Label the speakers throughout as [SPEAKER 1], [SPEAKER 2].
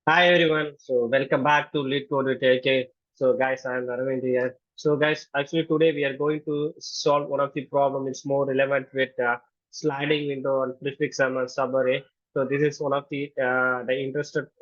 [SPEAKER 1] Hi everyone. So welcome back to LeetCode with AK. So guys, I'm Aravind here. So guys, actually today we are going to solve one of the problem. It's more relevant with sliding window and prefix sum and subarray. So this is one of the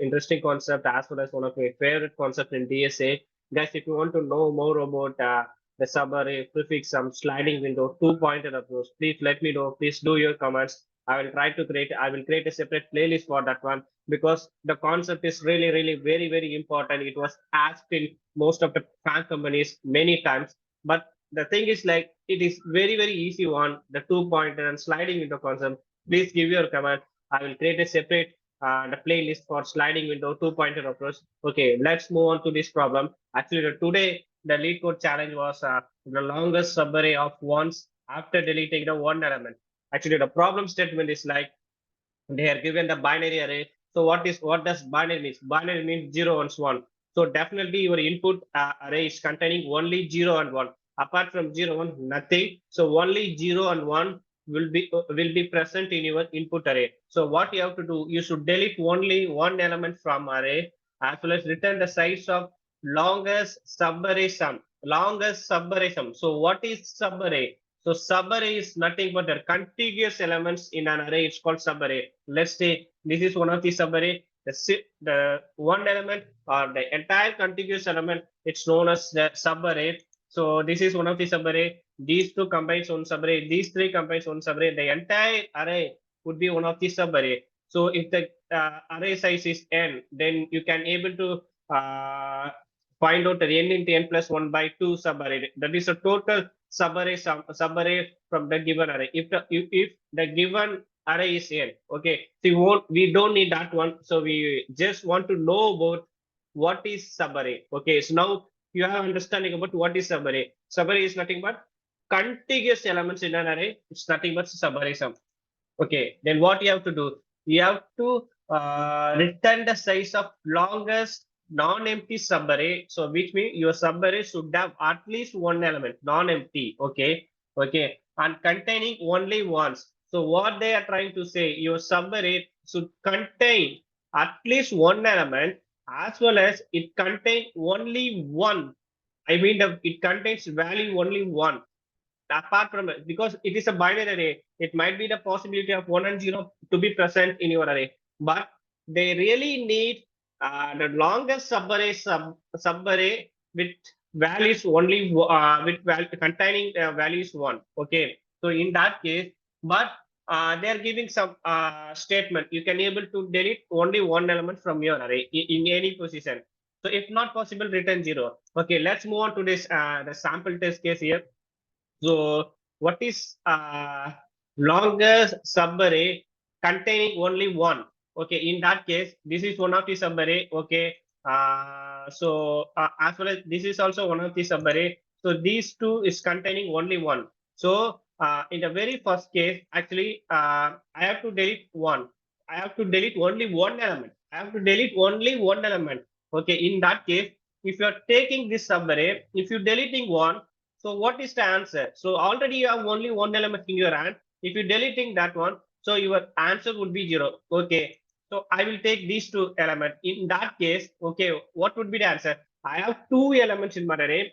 [SPEAKER 1] interesting concept as well as one of my favorite concept in DSA. Guys, if you want to know more about the subarray, prefix sum, sliding window, two-pointed approach, please let me know. Please do your comments. I will create a separate playlist for that one because the concept is really very important. It was asked in most of the fan companies many times, but the thing is like it is very easy one, the two pointer and sliding window concept. Please give your comment. I will create a separate the playlist for sliding window two pointer approach. Okay, let's move on to this problem. Actually today the lead code challenge was the longest subarray of ones after deleting the one element. Actually the problem statement is like they are given the binary array. So what does binary means? Binary means 0 and 1. So definitely your input array is containing only 0 and 1. Apart from 0 1 nothing. So only 0 and 1 will be present in your input array. So what you have to do, you should delete only one element from array as well as return the size of longest subarray sum. Longest subarray sum. So what is subarray? So subarray is nothing but the contiguous elements in an array. It's called subarray. Let's say this is one of the subarray. The one element or the entire contiguous element, it's known as the subarray. So this is one of the subarray. These two combines one subarray. These three combines one subarray. The entire array would be one of the subarray. So if the array size is n, then you can able to find out the n into n plus 1 by 2 subarray. That is a total subarray from the given array. If the given array is n, okay, so we don't need that one. So we just want to know about what is subarray. Okay, so now you have understanding about what is subarray. Subarray is nothing but contiguous elements in an array. It's nothing but subarray sum. Okay, then what you have to do? You have to return the size of longest non-empty subarray. So which means your subarray should have at least one element, non-empty. Okay, and containing only ones. So what they are trying to say, your subarray should contain at least one element as well as it contain only one. I mean, it contains value only one apart from it, because it is a binary array, it might be the possibility of 1 and 0 to be present in your array, but they really need the longest subarray with values only containing values 1. Okay, so in that case, but they are giving some statement, you can able to delete only one element from your array in any position. So if not possible, return 0. Okay, let's move on to this the sample test case here. So what is longest subarray containing only one? Okay, in that case, this is one of the subarray. Okay, as well as this is also one of the subarray. So these two is containing only one. So in the very first case, actually, I have to delete one. I have to delete only one element. I have to delete only one element. Okay, in that case, if you are taking this subarray, if you're deleting one, so what is the answer? So already you have only one element in your hand. If you're deleting that one, so your answer would be 0. Okay. So I will take these two elements. In that case, okay, what would be the answer? I have two elements in my array,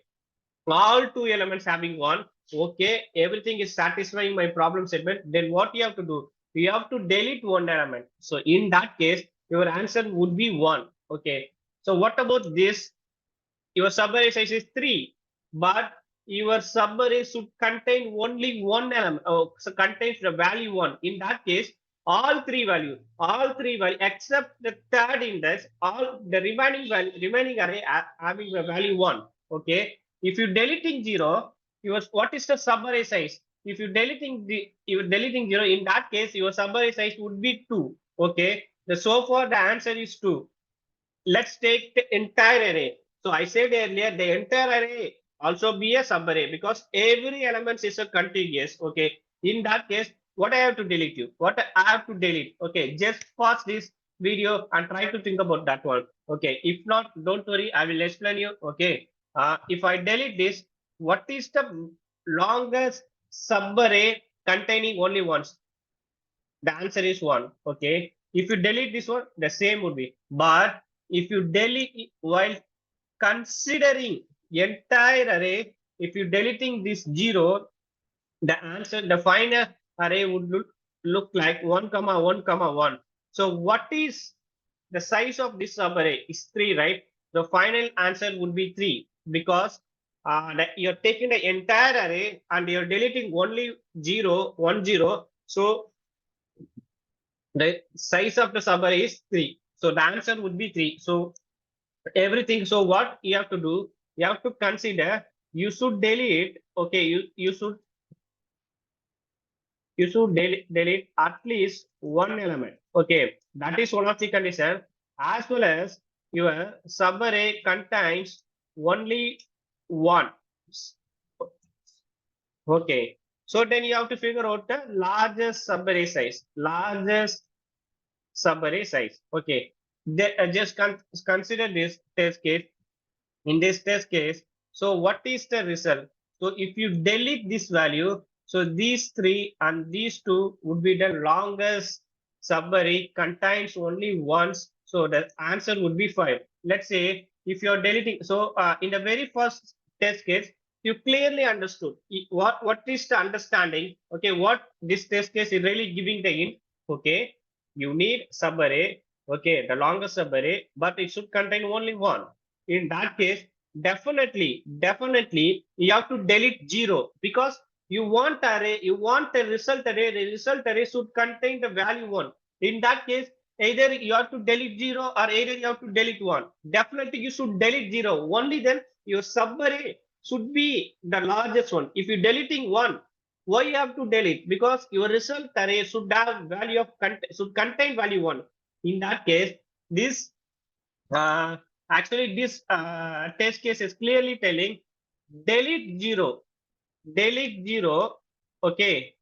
[SPEAKER 1] all two elements having one. Okay, everything is satisfying my problem statement. Then what you have to do? You have to delete one element. So in that case, your answer would be 1. Okay. So what about this? Your subarray size is 3, but your subarray should contain only one element, so contains the value 1. In that case, all three value except the third index, all the remaining array having the value 1. Okay, if you deleting 0, what is the subarray size? If you're deleting 0, in that case your subarray size would be 2. Okay, so far the answer is 2. Let's take the entire array. So I said earlier, the entire array also be a subarray because every element is a contiguous. Okay. In that case, what I have to delete you? What I have to delete? Okay. Just pause this video and try to think about that one. Okay. If not, don't worry. I will explain you. Okay. If I delete this, what is the longest subarray containing only ones? The answer is 1. Okay. If you delete this one, the same would be. But if you delete while considering entire array, if you deleting this 0, the answer, the final array would look like 1 comma 1 comma 1. So what is the size of this subarray is 3, right? The final answer would be 3 because you're taking the entire array and you're deleting only 0 1 0. So the size of the subarray is 3. So the answer would be 3. So everything. So what you have to do, you have to consider, you should delete, okay, you should delete at least one element. Okay, that is one of the condition. As well as your subarray contains only one. Okay, so then you have to figure out the largest subarray size. Largest subarray size. Okay, just consider this test case. In this test case, so what is the result? So if you delete this value, so these three and these two would be the longest subarray contains only once. So the answer would be 5. Let's say if you're deleting, so in the very first test case, you clearly understood what is the understanding. Okay, what this test case is really giving the hint. Okay, you need subarray. Okay, the longest subarray, but it should contain only one. In that case, definitely you have to delete 0 because you want a result array. The result array should contain the value 1. In that case, either you have to delete 0 or either you have to delete 1. Definitely you should delete 0. Only then your subarray should be the largest one. If you're deleting 1, why you have to delete? Because your result array should have value of should contain value 1. In that case, this uh, actually, this test case is clearly telling delete 0, delete 0, okay,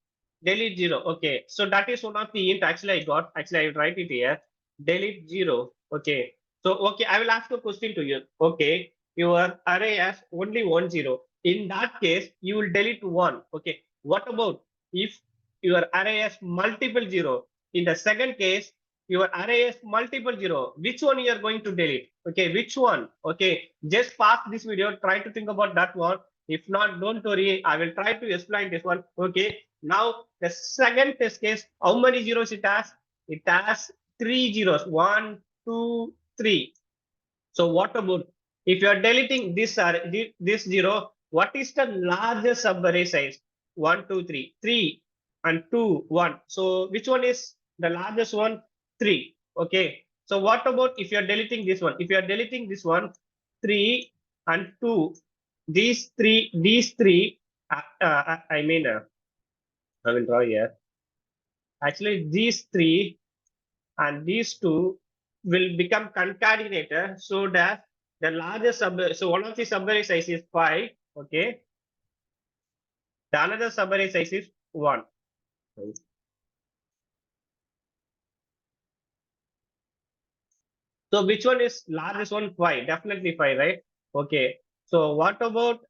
[SPEAKER 1] delete 0, okay. So that is one of the hint actually I got. Actually, I will write it here. Delete 0, okay. So, okay, I will ask a question to you. Okay, your array has only 1 0. In that case, you will delete 1. Okay, what about if your array has multiple 0? In the second case, your array has multiple 0. Which one you are going to delete? Okay, which one? Okay, just pause this video, try to think about that one. If not, don't worry, I will try to explain this one. Okay, now the second test case, how many zeros it has? It has 3 zeros. 1, 2, 3. So what about if you are deleting this 0, what is the largest subarray size? 1, 2, 3. 3 and 2, 1. So which one is the largest one? 3. Okay. So what about if you are deleting this one? If you are deleting this one, 3 and 2, these three, I mean, I will draw here. Actually, these 3 and these 2 will become concatenated so that the largest subarray, so one of the subarray size is 5, okay. The another subarray size is 1. So which one is largest one? 5, definitely 5, right? Okay. So what about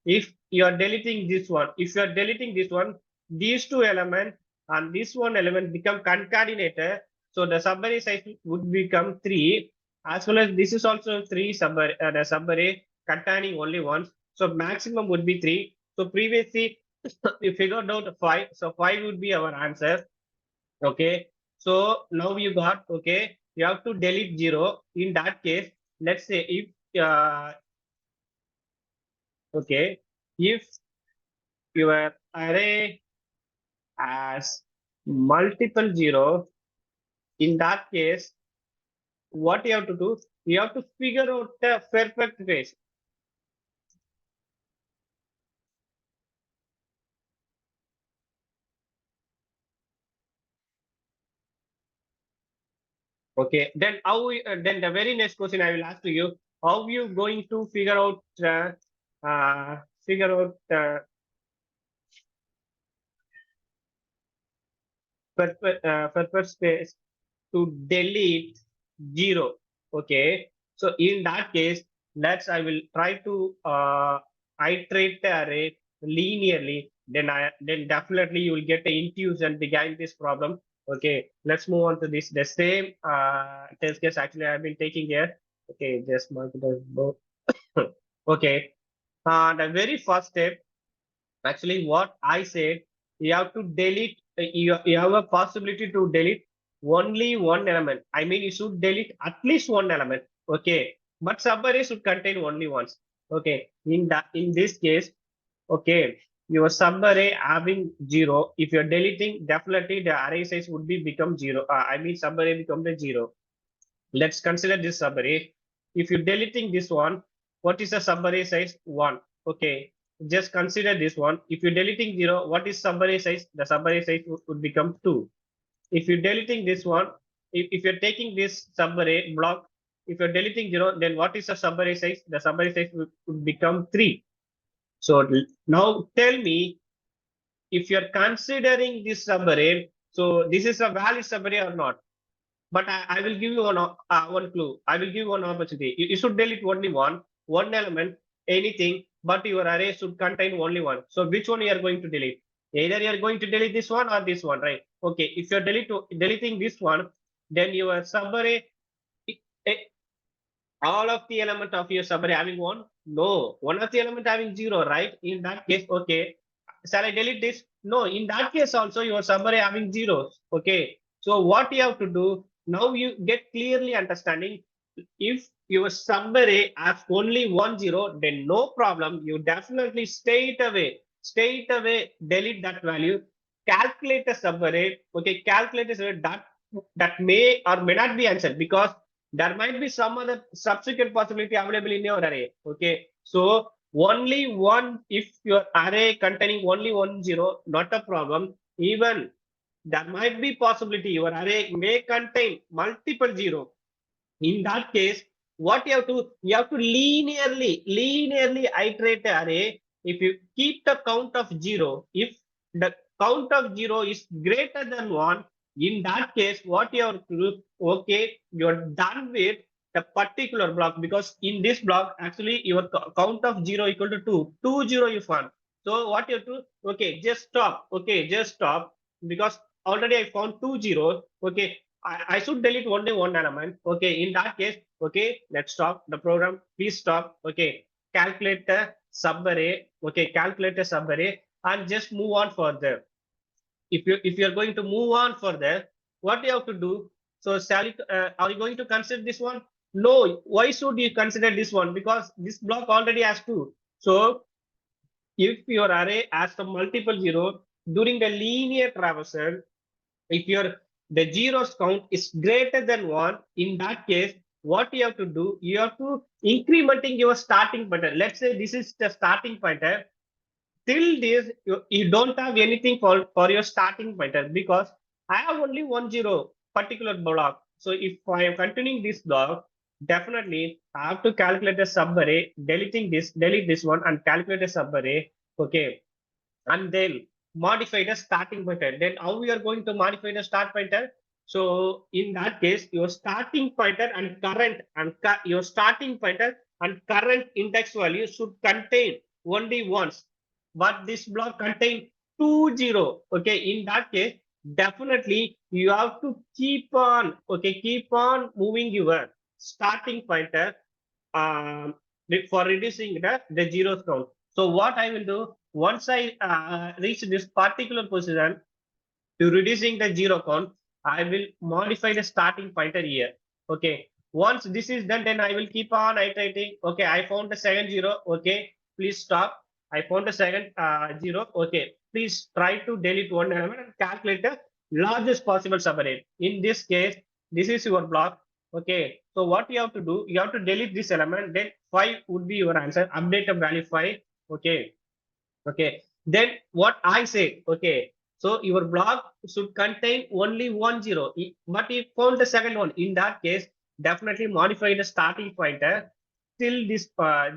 [SPEAKER 1] if you are deleting this one? If you are deleting this one, these two elements and this one element become concatenated. So the subarray size would become 3, as well as this is also 3 subarray, the subarray containing only one. So maximum would be 3. So previously we figured out 5. So 5 would be our answer. Okay. So now you got, okay, you have to delete 0. In that case, let's say if okay, if your array has multiple 0, in that case, what you have to do? You have to figure out the perfect case. Okay, then then the very next question I will ask to you: how you going to figure out the perfect space to delete 0? Okay, so in that case, I will try to iterate the array linearly. Then definitely you will get the intuition behind this problem. Okay, let's move on to this. The same test case actually I've been taking here. Okay, just mark it as both. Okay, the very first step, actually, what I said, you have to delete, you have a possibility to delete only one element. I mean, you should delete at least one element. Okay, but subarray should contain only once. Okay, in this case, okay, your subarray having 0, if you're deleting, definitely the array size would be become 0. I mean, subarray become the 0. Let's consider this subarray. If you're deleting this one, what is the subarray size? 1. Okay, just consider this one. If you're deleting 0, what is subarray size? The subarray size would become 2. If you're deleting this one, if you're taking this subarray block, if you're deleting 0, then what is the subarray size? The subarray size would become 3. So now tell me, if you're considering this subarray, so this is a valid subarray or not? But I will give you one clue. I will give you one opportunity. You should delete only one element, anything, but your array should contain only one. So which one you are going to delete? Either you are going to delete this one or this one, right? Okay, if you're deleting this one, then your subarray, eh, all of the element of your subarray having one? No, one of the element having 0, right? In that case, okay. Shall I delete this? No, in that case also your subarray having zeros. Okay. So what you have to do, now you get clearly understanding. If your subarray has only 1 0, then no problem. You definitely straight away delete that value. Calculate a subarray. Okay, calculate a subarray that may or may not be answered, because there might be some other subsequent possibility available in your array. Okay, so only one, if your array containing only 1 0, not a problem. Even there might be possibility your array may contain multiple 0. In that case, what you have to linearly iterate the array. If you keep the count of 0, if the count of 0 is greater than 1, in that case, what you have to do, okay, you're done with the particular block, because in this block, actually, your count of 0 equal to 2 you found. So what you have to, okay, just stop. Okay, just stop, because already I found 2 zeros. Okay, I should delete only one element. Okay, in that case, okay, let's stop the program. Please stop. Okay, calculate the subarray. Okay, calculate the subarray and just move on further. If you're going to move on further, what do you have to do? So, are you going to consider this one? No. Why should you consider this one? Because this block already has 2. So, if your array has some multiple 0 during the linear traversal, if your the zeros count is greater than 1, in that case, what you have to do, you have to incrementing your starting pointer. Let's say this is the starting pointer. Till this, you don't have anything for your starting pointer, because I have only 1 0 particular block. So if I am continuing this block, definitely I have to calculate a subarray, delete this one and calculate a subarray. Okay, and then modify the starting pointer. Then how we are going to modify the start pointer? So in that case, your starting pointer and current your starting pointer and current index value should contain only once, but this block contain 2 0. Okay, in that case, definitely you have to keep on, okay, keep on moving your starting pointer um, for reducing the zeros count. So what I will do, once I reach this particular position to reducing the 0 count, I will modify the starting pointer here. Okay. Once this is done, then I will keep on iterating. Okay, I found the second 0. Okay, please stop. I found the second 0. Okay, please try to delete one element and calculate the largest possible subarray. In this case, this is your block. Okay, so what you have to do, you have to delete this element, then 5 would be your answer. Update the value 5. Okay, okay. Then what I say, okay, so your block should contain only 1 0, but if found the second one, in that case, definitely modify the starting pointer till this,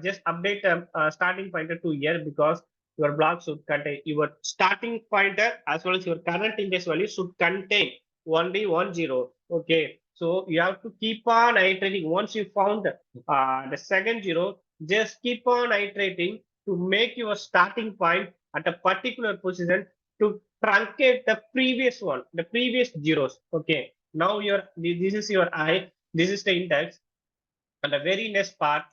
[SPEAKER 1] just update the starting pointer to here, because your block should contain your starting pointer as well as your current index value should contain only 1 0. Okay, so you have to keep on iterating. Once you found the second 0, just keep on iterating to make your starting point at a particular position to truncate the previous one, the previous zeros. Okay. Now this is your I, this is the index, and the very next part,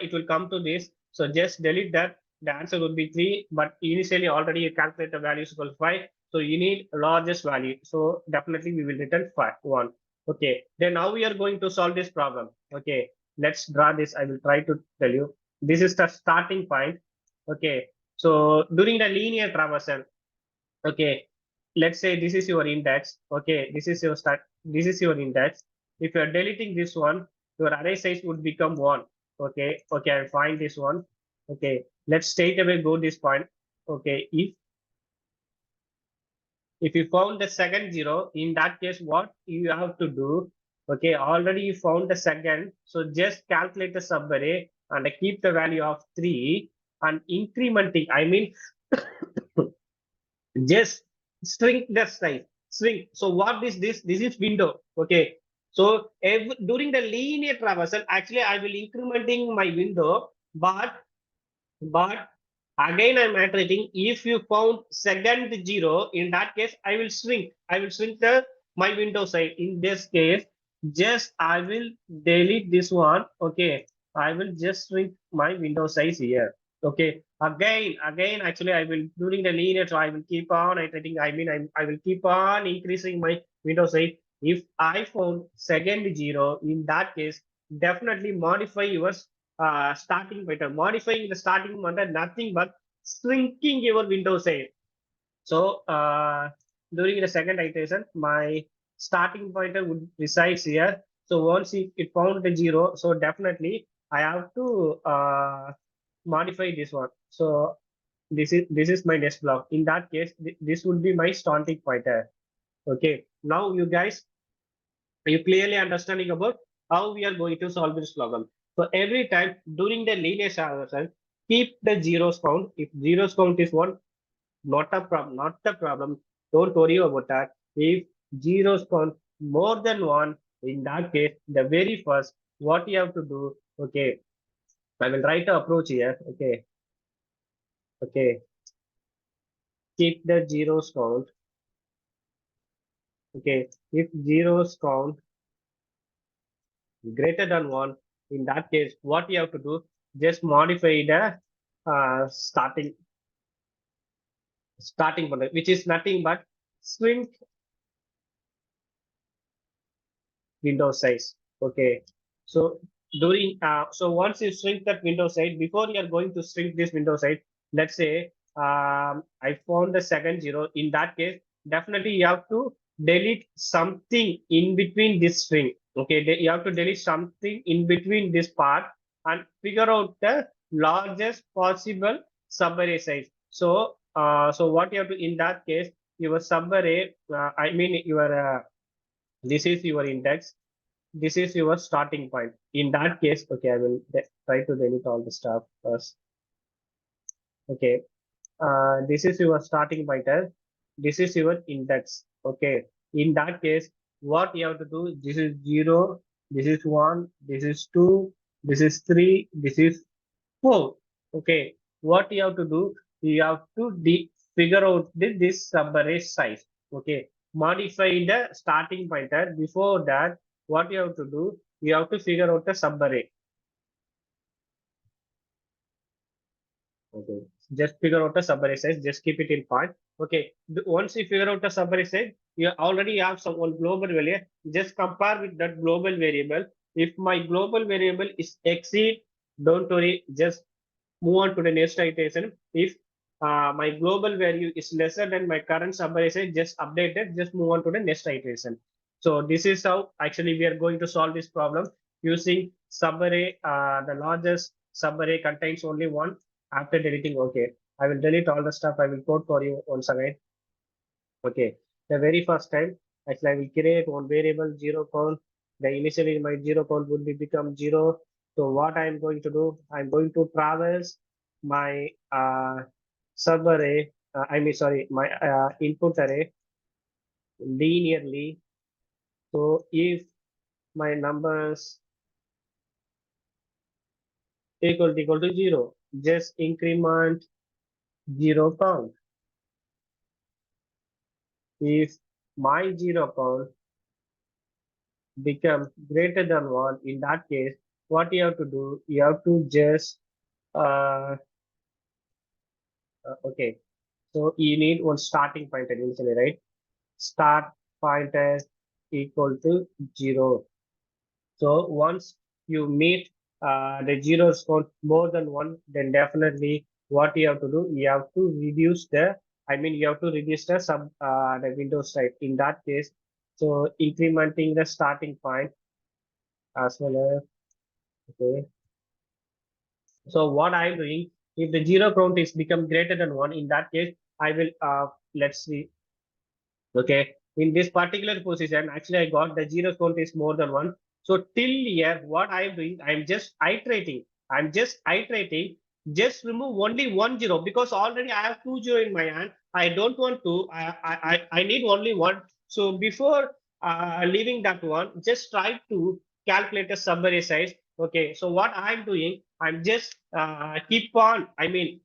[SPEAKER 1] it will come to this. So just delete that. The answer would be 3, but initially already you calculate the value is equal to 5. So you need largest value. So definitely we will return 5, 1. Okay. Then now we are going to solve this problem. Okay. Let's draw this. I will try to tell you. This is the starting point. Okay. So during the linear traversal, okay, let's say this is your index. Okay, this is your start, this is your index. If you are deleting this one, your array size would become 1. Okay, okay, I'll find this one. Okay, let's straight away go this point. Okay, if you found the second zero, in that case what you have to do, okay, already you found the second, so just calculate the subarray and keep the value of 3 and incrementing, I mean just shrink the size, shrink. So what is this? This is window. Okay. So during the linear traversal, actually I will incrementing my window, but again I'm iterating. If you found second zero, in that case I will shrink. I will shrink the my window size. In this case, just I will delete this one. Okay, I will just shrink my window size here. Okay, again, actually I will during the linear, so I will keep on iterating. I mean, I will keep on increasing my window size. If I found second zero, in that case, definitely modify yours starting pointer. Modifying the starting pointer, nothing but shrinking your window size. So during the second iteration, my starting pointer would resides here. So once it found the zero, so definitely I have to modify this one. So this is my next block. In that case, this would be my starting pointer. Okay. Now you guys, are you clearly understanding about how we are going to solve this problem? So every time during the linear traversal, keep the zeros count. If zeros count is 1, not a problem, not a problem. Don't worry about that. If zeros count more than 1, in that case, the very first, what you have to do, okay, I will write the approach here. Okay, okay, keep the zeros count. Okay, if zeros count greater than 1, in that case what you have to do, just modify the starting point, which is nothing but shrink window size. Okay, so during so once you shrink that window size, before you are going to shrink this window size, let's say I found the second zero. In that case, definitely you have to delete something in between this string. Okay, you have to delete something in between this part and figure out the largest possible subarray size. So so what you have to, in that case, your subarray, I mean your this is your index, this is your starting point. In that case, okay, I will try to delete all the stuff first. Okay, this is your starting pointer, this is your index. Okay, in that case, what you have to do, this is 0, this is 1, this is 2, this is 3, this is 4. Okay, what you have to do, you have to figure out this subarray size. Okay, modify the starting pointer. Before that, what you have to do, you have to figure out the subarray. Okay, just figure out the subarray size. Just keep it in point. Okay, once you figure out the subarray size, you already have some one global value. Just compare with that global variable. If my global variable is exceed, don't worry. Just move on to the next iteration. If my global value is lesser than my current subarray size, just update it. Just move on to the next iteration. So this is how actually we are going to solve this problem using subarray. The largest subarray contains only one. After deleting, okay, I will delete all the stuff. I will code for you once again. Okay, the very first time, actually I will create one variable zero count. The initially my zero count would be become 0. So what I am going to do, I'm going to traverse my subarray. I mean, sorry, my input array linearly. So if my numbers equal to 0, just increment 0 count. if my zero count becomes greater than 1, in that case, what you have to do, you have to just, uh, okay, so you need one starting pointer initially, right? Start pointer equal to 0. So once you meet the zeros count more than 1, then definitely what you have to do, you have to reduce the, I mean, you have to reduce the windows type in that case. So incrementing the starting point as well as, okay. So what I'm doing, if the zero count is become greater than 1, in that case, I will, let's see, okay, in this particular position, actually I got the zero count is more than 1. So till here, what I am doing, I'm just iterating. I'm just iterating. Just remove only 1 0 because already I have 2 0 in my hand. I don't want to. I need only one. So before leaving that one, just try to calculate the subarray size. Okay. So what I'm doing, I'm just keep on. I mean,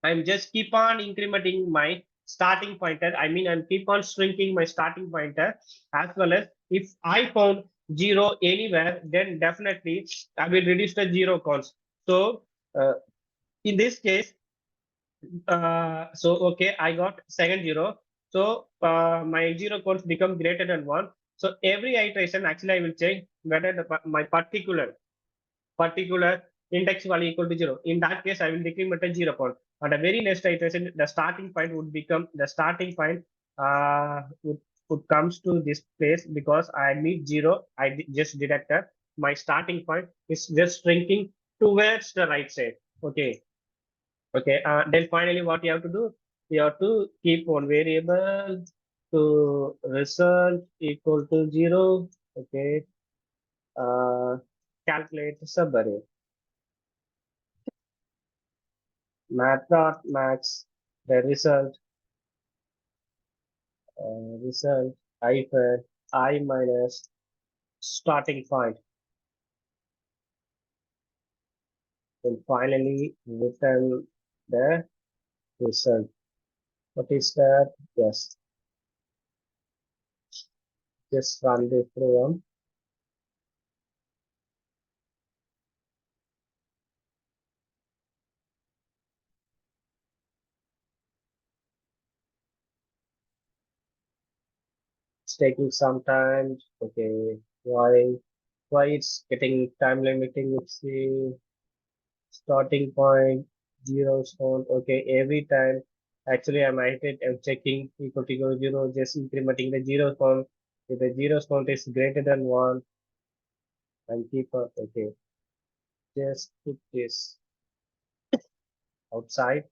[SPEAKER 1] I'm just keep on incrementing my starting pointer. I mean, I'm keep on shrinking my starting pointer as well as if I found 0 anywhere, then definitely I will reduce the 0 counts. So uh, in this case, so okay, I got second 0. So my 0 counts become greater than 1. So every iteration, actually, I will check whether my particular index value equal to 0. In that case, I will decrement a 0 point. At the very next iteration, the starting point would become the starting point would comes to this place because I need 0. I just deducted my starting point is just shrinking towards the right side. Okay. Okay. Then finally, what you have to do? You have to keep one variable to result equal to 0. Okay. Uh, calculate subarray. Math.max the result hyphen I minus starting point. And finally return the result. What is that? Yes, just run the program. It's taking some time. Okay, why it's getting time limiting? Let's see. Starting point, zeros count. Okay, every time. Actually, I'm checking equal to equal to 0, just incrementing the zero count. If the zero count is greater than 1, and keep up. Okay, just put this outside.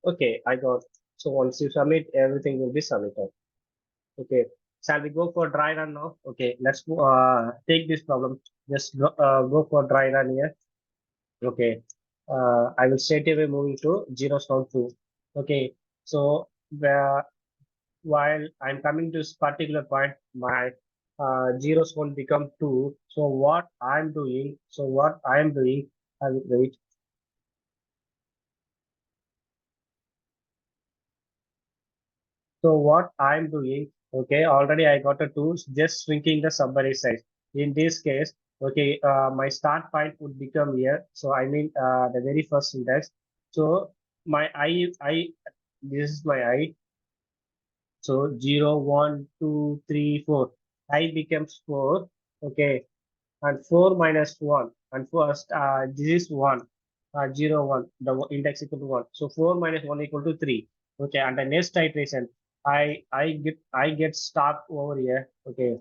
[SPEAKER 1] Okay, I got. So once you submit, everything will be submitted. Okay, shall we go for dry run now? Okay, let's take this problem. Just go for dry run here. Okay, I will straight away moving to zeros count 2. Okay, so while I'm coming to this particular point, my zeros won't become 2. So what I'm doing, I will wait. So what I'm doing, okay, already I got a 2, just shrinking the subarray size. In this case, okay, my start point would become here. So I mean the very first index. So my this is my I. So 0, 1, 2, 3, 4. I becomes 4. Okay, and 4 minus 1. And first, this is 1, 0, 1, the index equal to 1. So 4 minus 1 equal to 3. Okay, and the next iteration, I get stopped over here. Okay,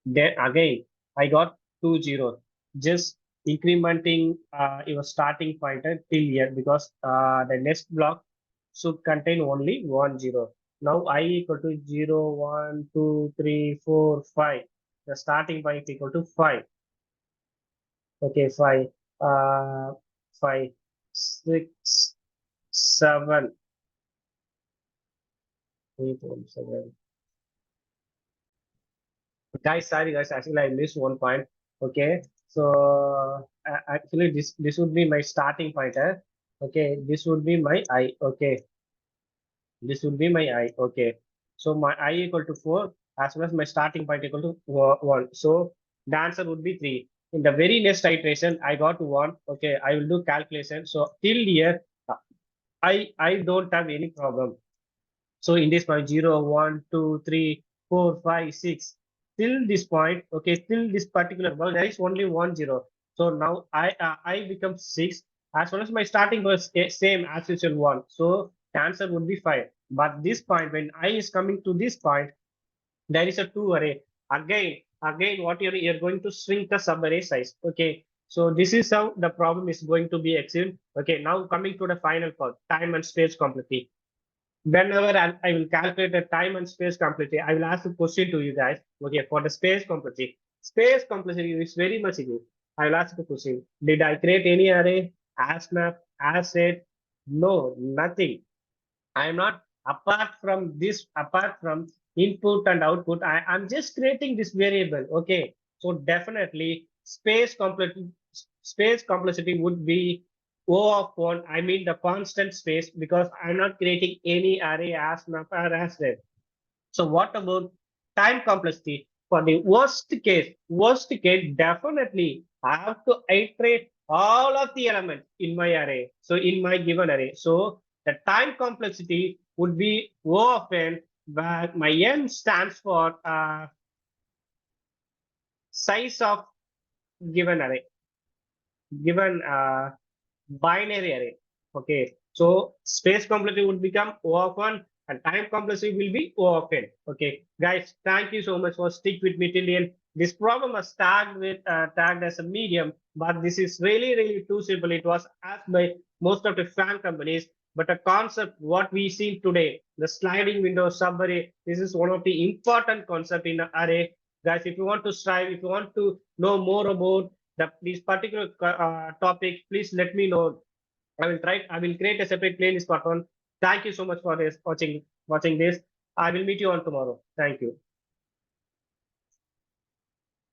[SPEAKER 1] then again, I got 2 zeros. Just incrementing your starting pointer till here because the next block should contain only 1 0. Now I equal to 0, 1, 2, 3, 4, 5. The starting point equal to 5. Okay, 5, 5, 6, 7, 8, 7. Guys, sorry guys, actually I missed one point. Okay, so actually this would be my starting pointer. Okay, this would be my I. Okay, this would be my I. Okay, so my I equal to 4 as well as my starting point equal to 1. So the answer would be 3. In the very next iteration, I got 1. Okay, I will do calculation. So till here, I don't have any problem. So in this point, 0, 1, 2, 3, 4, 5, 6. Till this point, okay, till this particular, well, there is only 1 0. So now I become 6. As well as my starting was same as usual 1. So the answer would be 5. But this point, when I is coming to this point, there is a 2 array. Again, what you're going to shrink the subarray size. Okay. So this is how the problem is going to be achieved. Okay. Now coming to the final part, time and space complexity. Whenever I will calculate the time and space complexity, I will ask a question to you guys. Okay, for the space complexity. Space complexity is very much easy. I will ask a question. Did I create any array, as map, as set? No, nothing. I am not apart from input and output. I'm just creating this variable. Okay. So definitely space complexity would be O of 1. I mean the constant space because I'm not creating any array as map or as array. So what about time complexity? For the worst case, definitely I have to iterate all of the elements in my array. So in my given array. So the time complexity would be O of n, where my n stands for size of given array, given binary array. Okay, so space complexity would become O of 1 and time complexity will be O of n. Okay, guys, thank you so much for stick with me till the end. This problem was tagged as a medium, but this is really too simple. It was asked by most of the fan companies, but a concept what we see today, the sliding window subarray, this is one of the important concept in the array. Guys, if you want to strive, if you want to know more about this particular topic, please let me know. I will create a separate playlist for one. Thank you so much for this watching this. I will meet you on tomorrow. Thank you.